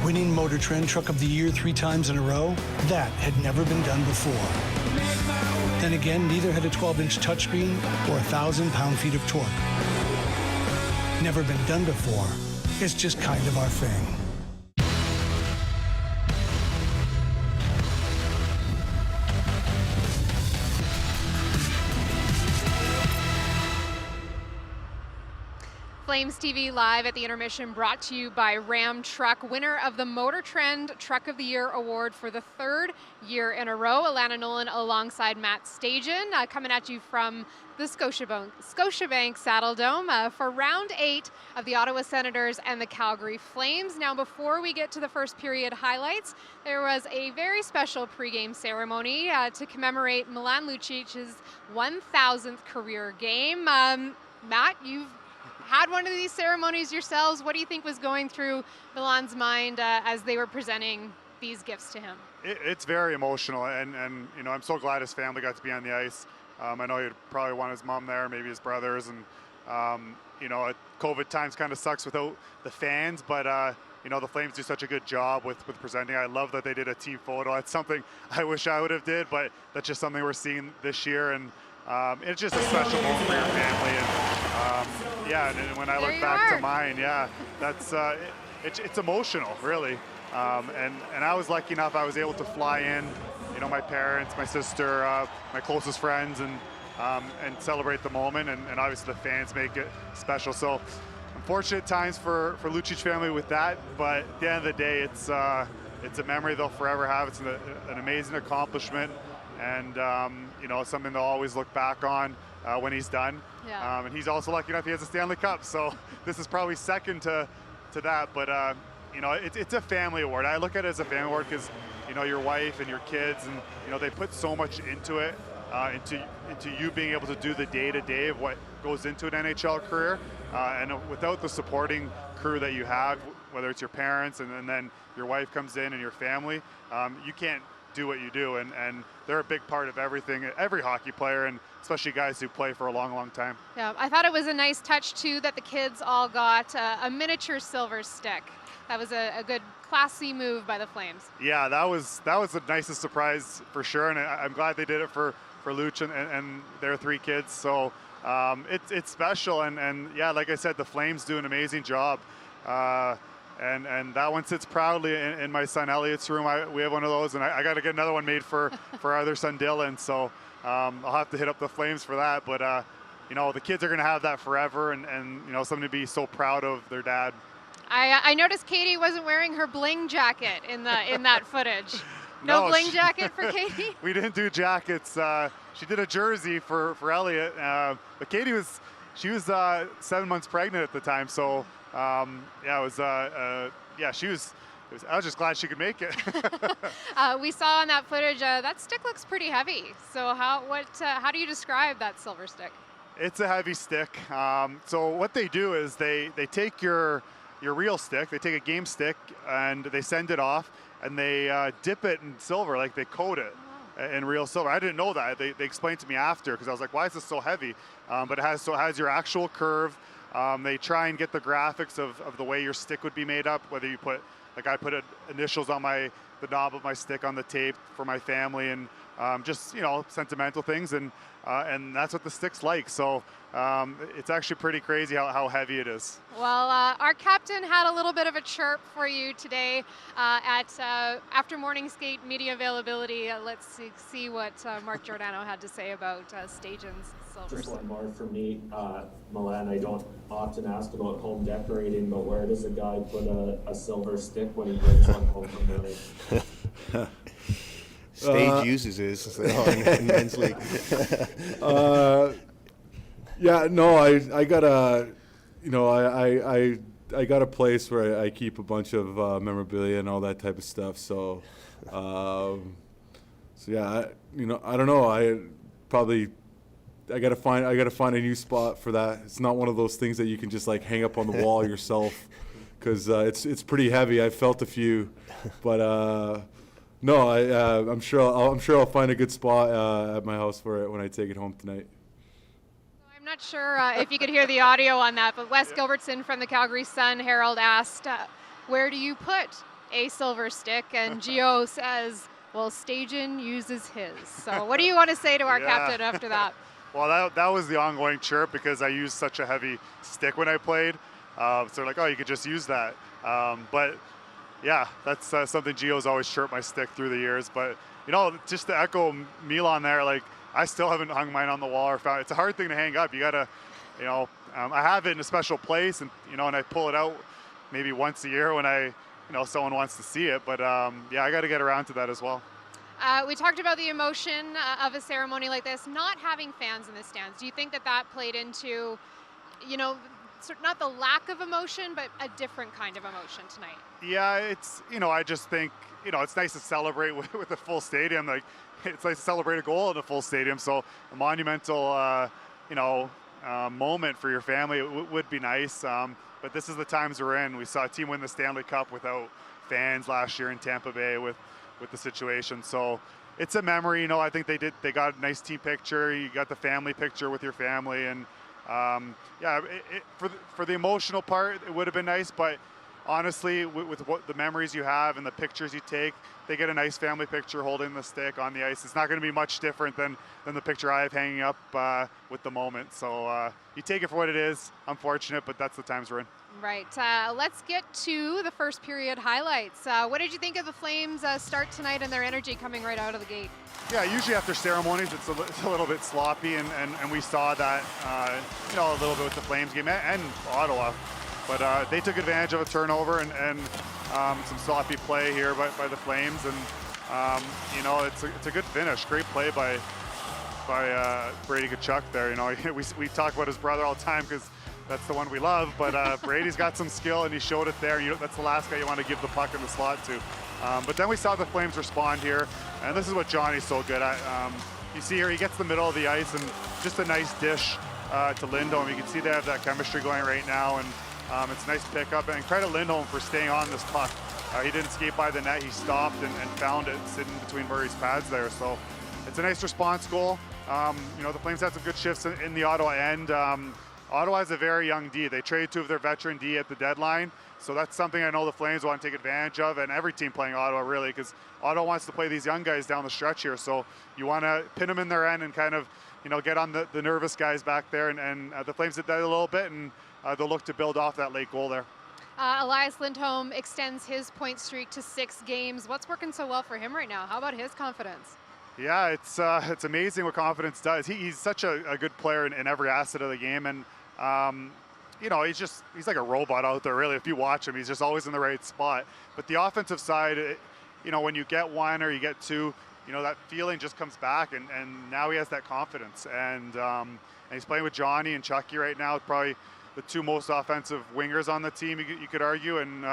winning Motor Trend Truck of the Year 3 times in a row, that had never been done before. Then again, neither had a 12-inch touchscreen or 1,000 pound-feet of torque. Never been done before. It's just kind of our thing. Flames TV live at the Intermission, brought to you by Ram Truck, winner of the Motor Trend Truck of the Year award for the 3rd year in a row. Alanna Nolan alongside Matt Stajan, coming at you from the Scotiabank Saddle Dome for round 8 of the Ottawa Senators and the Calgary Flames. Now, before we get to the first period highlights, there was a very special pregame ceremony to commemorate Milan Lucic's 1,000th career game. Matt, you've had one of these ceremonies yourselves. What do you think was going through Milan's mind as they were presenting these gifts to him? It's very emotional, and you know, I'm so glad his family got to be on the ice. I know he'd probably want his mom there, maybe his brothers, and you know, COVID times kind of sucks without the fans, but you know, the Flames do such a good job with presenting. I love that they did a team photo. That's something I wish I would have did, but that's just something we're seeing this year, and it's just a special moment for your family. And yeah, and when I look back to mine, yeah, that's it's emotional, really. And I was lucky enough, I was able to fly in, you know, my parents, my sister, my closest friends, and celebrate the moment. And obviously the fans make it special. So unfortunate times for Lucic family with that, but at the end of the day, it's a memory they'll forever have. It's an amazing accomplishment, and you know, something they'll always look back on when he's done. Yeah. And he's also lucky enough he has a Stanley Cup, so this is probably second to that. But you know, it's a family award. I look at it as a family award because, you know, your wife and your kids, and you know, they put so much into it, into you being able to do the day-to-day of what goes into an NHL career, and without the supporting crew that you have, whether it's your parents and then your wife comes in and your family, you can't do what you do, and they're a big part of everything, every hockey player, and especially guys who play for a long, long time. Yeah, I thought it was a nice touch too that the kids all got a miniature silver stick. That was a good, classy move by the Flames. Yeah, that was the nicest surprise for sure, and I'm glad they did it for Luch and their 3 kids. So it's special, and yeah, like I said, the Flames do an amazing job. And that one sits proudly in my son Elliot's room. We have one of those, and I got to get another one made for our other son Dylan. So I'll have to hit up the Flames for that. But you know, the kids are going to have that forever, and you know, something to be so proud of their dad. I noticed Katie wasn't wearing her bling jacket in that footage. No bling jacket for Katie? We didn't do jackets. She did a jersey for Elliot, but Katie was 7 months pregnant at the time, so. Yeah, it was. Yeah, she was. I was just glad she could make it. We saw on that footage that stick looks pretty heavy. So how do you describe that silver stick? It's a heavy stick. So what they do is they take your real stick, they take a game stick, and they send it off, and they dip it in silver, like they coat it. In real silver. I didn't know that. They explained to me after, because I was like, why is this so heavy? But it has your actual curve. They try and get the graphics of the way your stick would be made up, whether you put, like I put initials on the knob of my stick on the tape for my family, and just, you know, sentimental things, and that's what the stick's like. So it's actually pretty crazy how heavy it is. Well, our captain had a little bit of a chirp for you today after morning skate media availability. Let's see what Mark Giordano had to say about Stajan's silver. Just one more for me, Milan. I don't often ask about home decorating, but where does a guy put a silver stick when he brings one home from the lake? Stage uses his in men's league. Yeah, no, I got I got a place where I keep a bunch of memorabilia and all that type of stuff. So, yeah, I don't know. I gotta find a new spot for that. It's not one of those things that you can just like hang up on the wall yourself, because it's pretty heavy. I've felt a few, but. No, I'm sure I'll find a good spot at my house for it when I take it home tonight. I'm not sure if you could hear the audio on that, but Wes Gilbertson from the Calgary Sun Herald asked, where do you put a silver stick, and Gio says, well, Stajan uses his. So what do you want to say to our captain after that? Well, that was the ongoing chirp because I used such a heavy stick when I played. So they're like, oh, you could just use that. But yeah, that's something Gio's always chirped my stick through the years. But, just to echo Milan there, like, I still haven't hung mine on the wall or found. It's a hard thing to hang up. You got to, I have it in a special place, and, and I pull it out maybe once a year when someone wants to see it. But yeah, I got to get around to that as well. We talked about the emotion of a ceremony like this, not having fans in the stands. Do you think that played into, not the lack of emotion, but a different kind of emotion tonight? Yeah, it's, I just think, it's nice to celebrate with a full stadium. Like, it's nice to celebrate a goal in a full stadium. So a monumental, moment for your family would be nice. But this is the times we're in. We saw a team win the Stanley Cup without fans last year in Tampa Bay with the situation. So it's a memory. I think they got a nice team picture. You got the family picture with your family. And for the emotional part, it would have been nice. But honestly, with what the memories you have and the pictures you take, they get a nice family picture holding the stick on the ice. It's not going to be much different than the picture I have hanging up with the moment. So you take it for what it is. Unfortunate, but that's the times we're in. Right. Let's get to the first period highlights. What did you think of the Flames start tonight and their energy coming right out of the gate? Yeah, usually after ceremonies, it's a little bit sloppy, and we saw that, a little bit with the Flames game and Ottawa. But they took advantage of a turnover and some sloppy play here by the Flames, and it's a good finish. Great play by Brady Tkachuk there. We talk about his brother all the time because that's the one we love, but Brady's got some skill, and he showed it there. That's the last guy you want to give the puck in the slot to. But then we saw the Flames respond here, and this is what Johnny's so good at. You see here, he gets the middle of the ice, and just a nice dish to Lindholm. You can see they have that chemistry going right now, and it's a nice pickup. And credit Lindholm for staying on this puck. He didn't skate by the net. He stopped and found it sitting between Murray's pads there. So it's a nice response goal. The Flames had some good shifts in the Ottawa end. Ottawa has a very young D. They traded two of their veteran D at the deadline. So that's something I know the Flames want to take advantage of, and every team playing Ottawa really, because Ottawa wants to play these young guys down the stretch here. So you want to pin them in their end and kind of, get on the nervous guys back there. And the Flames did that a little bit, and they'll look to build off that late goal there. Elias Lindholm extends his point streak to 6 games. What's working so well for him right now? How about his confidence? Yeah, it's amazing what confidence does. He's such a good player in every asset of the game, and he's like a robot out there, really. If you watch him, he's just always in the right spot. But the offensive side, when you get one or you get two, that feeling just comes back, and now he has that confidence. And he's playing with Johnny and Chucky right now, probably the two most offensive wingers on the team, you could argue. And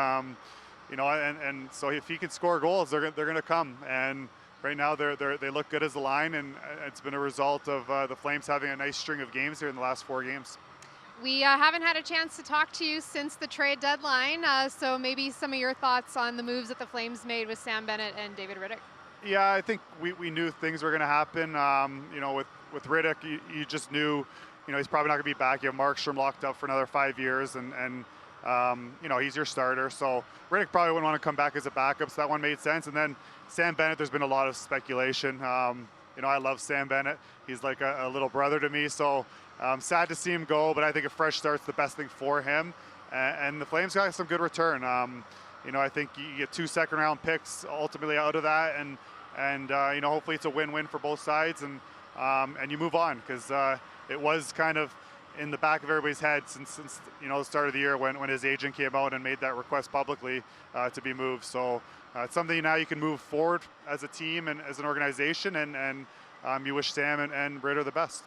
and so if he can score goals, they're going to come. And right now they look good as a line, and it's been a result of the Flames having a nice string of games here in the last 4 games. We haven't had a chance to talk to you since the trade deadline, so maybe some of your thoughts on the moves that the Flames made with Sam Bennett and David Rittich. Yeah, I think we knew things were going to happen. With Rittich, you just knew, he's probably not going to be back. You have Markstrom locked up for another 5 years, and he's your starter. So Rittich probably wouldn't want to come back as a backup, so that one made sense. And then Sam Bennett, there's been a lot of speculation. I love Sam Bennett. He's like a little brother to me, so sad to see him go, but I think a fresh start's the best thing for him. And the Flames got some good return. I think you get 2 second-round picks ultimately out of that, and hopefully it's a win-win for both sides, and you move on, because it was kind of in the back of everybody's head since the start of the year when his agent came out and made that request publicly to be moved. So it's something now you can move forward as a team and as an organization, and you wish Sam and Ritter the best.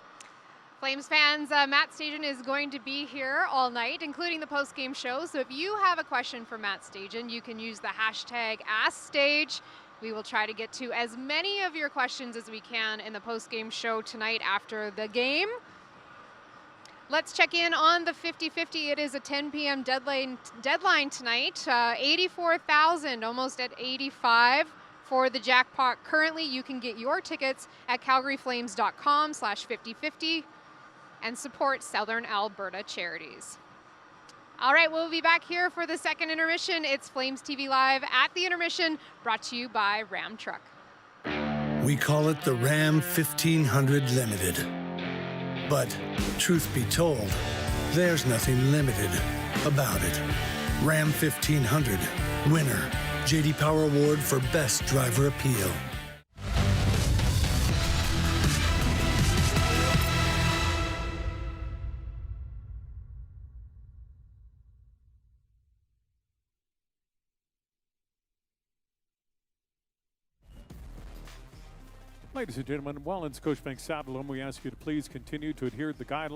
Flames fans, Matt Stajan is going to be here all night, including the post-game show. So if you have a question for Matt Stajan, you can use the hashtag #AskStage. We will try to get to as many of your questions as we can in the post-game show tonight after the game. Let's check in on the 50-50. It is a 10 p.m. deadline tonight. 84,000, almost at 85 for the jackpot. Currently, you can get your tickets at calgaryflames.com/5050 and support Southern Alberta charities. All right, we'll be back here for the second intermission. It's Flames TV Live at the intermission, brought to you by Ram Truck. We call it the Ram 1500 Limited. But truth be told, there's nothing limited about it. Ram 1500, winner, J.D. Power Award for Best Driver Appeal. Ladies and gentlemen, while in Scotiabank Saddledome, we ask you to please continue to adhere to the guidelines